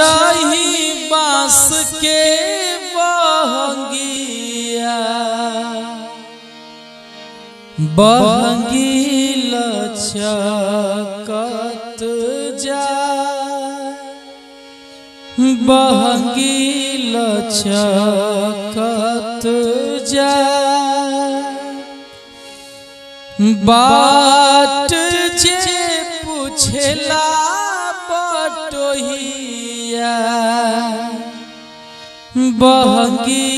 काचही बांस के बहंगिया बहंगी लचकत जाए बहंगी लचकत जाए बाट जे पूछेला बटोहिया बहंगी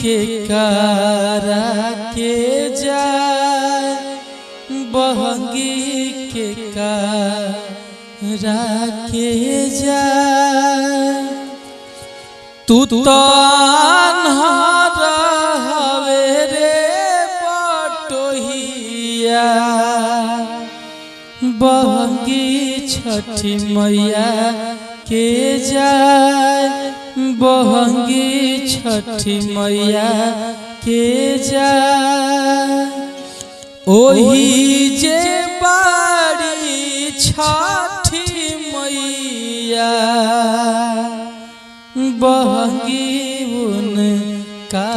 के कारा के जाए बहंगी के कारा के जाए तू तो अन्हार हवे रे बटोहिया बहंगी छठी मैया के जाए बहंगी छठी मैया के जाए ओही जे बाड़ी छठी मैया बहंगी उनका